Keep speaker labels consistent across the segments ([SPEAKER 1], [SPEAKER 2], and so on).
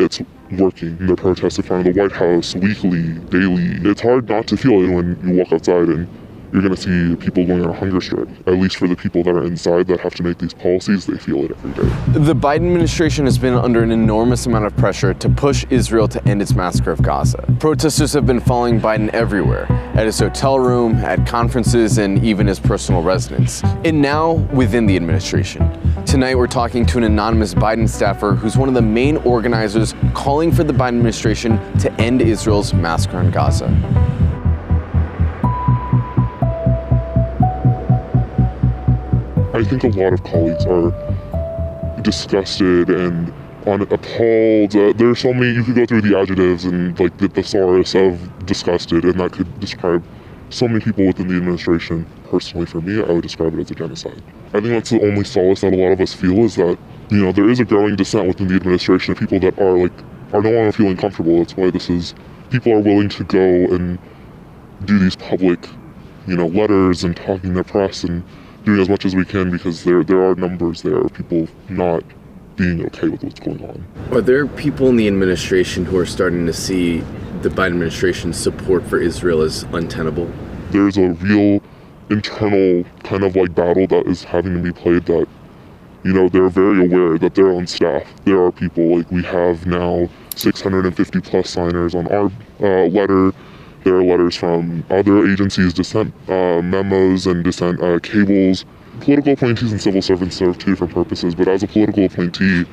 [SPEAKER 1] it's working. They're protesting in front of the White House weekly, daily. It's hard not to feel it when you walk outside and you're going to see people going on a hunger strike. At least for the people that are inside that have to make these policies, they feel it every day.
[SPEAKER 2] The Biden administration has been under an enormous amount of pressure to push Israel to end its massacre of Gaza. Protesters have been following Biden everywhere, at his hotel room, at conferences, and even his personal residence. And now, within the administration. Tonight, we're talking to an anonymous Biden staffer who's one of the main organizers calling for the Biden administration to end Israel's massacre in Gaza.
[SPEAKER 1] I think a lot of colleagues are disgusted and appalled. There are so many, you could go through the adjectives and like the thesaurus of disgusted, and that could describe so many people within the administration. Personally, for me, I would describe it as a genocide. I think that's the only solace that a lot of us feel, is that, you know, there is a growing dissent within the administration of people that are no longer feeling comfortable. That's why people are willing to go and do these public, letters and talking to the press and doing as much as we can, because there are numbers there of people not being okay with what's going on.
[SPEAKER 2] Are there people in the administration who are starting to see the Biden administration's support for Israel as untenable?
[SPEAKER 1] There's a real internal kind of battle that is having to be played, that, they're very aware that their own staff, there are people, we have now 650 plus signers on our letter. There are letters from other agencies, dissent memos and dissent cables. Political appointees and civil servants serve two different purposes, but as a political appointee,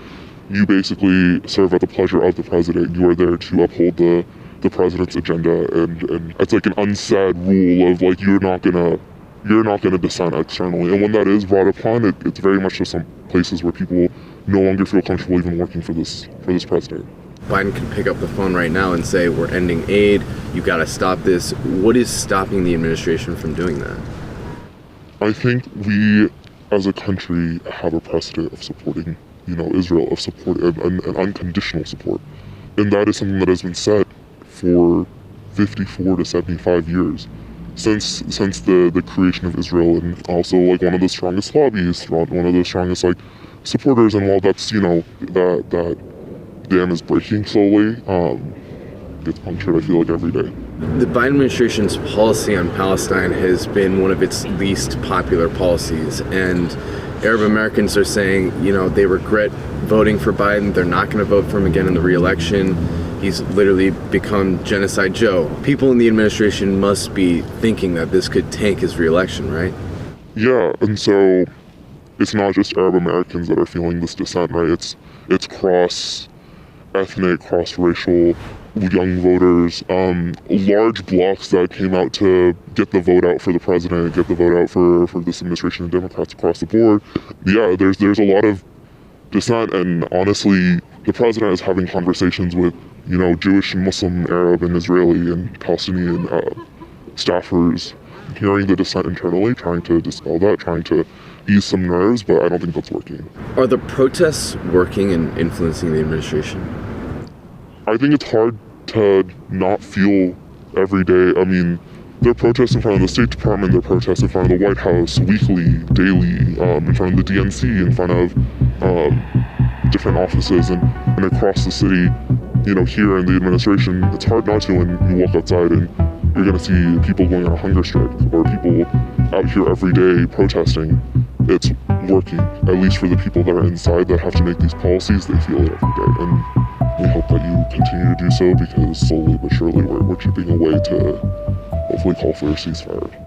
[SPEAKER 1] you basically serve at the pleasure of the president. You are there to uphold the president's agenda, and it's like an unsaid rule of you're not gonna dissent externally. And when that is brought upon, it's very much just some places where people no longer feel comfortable even working for this president.
[SPEAKER 2] Biden can pick up the phone right now and say, we're ending aid, you gotta stop this. What is stopping the administration from doing that?
[SPEAKER 1] I think we, as a country, have a precedent of supporting, Israel, of support and unconditional support. And that is something that has been set for 54 to 75 years, since the creation of Israel, and also one of the strongest lobbies, one of the strongest supporters. And while that's, that dam is breaking slowly, gets punctured, I feel every day.
[SPEAKER 2] The Biden administration's policy on Palestine has been one of its least popular policies, and Arab Americans are saying, they regret voting for Biden. They're not going to vote for him again in the re-election. He's literally become Genocide Joe. People in the administration must be thinking that this could tank his re-election, right?
[SPEAKER 1] Yeah, and so it's not just Arab Americans that are feeling this dissent, right? It's cross-ethnic, cross-racial, young voters, large blocks that came out to get the vote out for the president, get the vote out for this administration of Democrats across the board. Yeah, there's a lot of dissent, and honestly, the president is having conversations with, Jewish, Muslim, Arab, and Israeli and Palestinian staffers, hearing the dissent internally, trying to dispel that, trying to ease some nerves, but I don't think that's working.
[SPEAKER 2] Are the protests working and influencing the administration?
[SPEAKER 1] I think it's hard to not feel every day. I mean, they're protests in front of the State Department, they're protests in front of the White House weekly, daily, in front of the DNC, in front of different offices and across the city. Here in the administration, it's hard not to when you walk outside and you're going to see people going on a hunger strike, or people out here every day protesting. It's working, at least for the people that are inside that have to make these policies. They feel it every day, and we hope that you continue to do so, because slowly but surely we're chipping away to hopefully call for a ceasefire.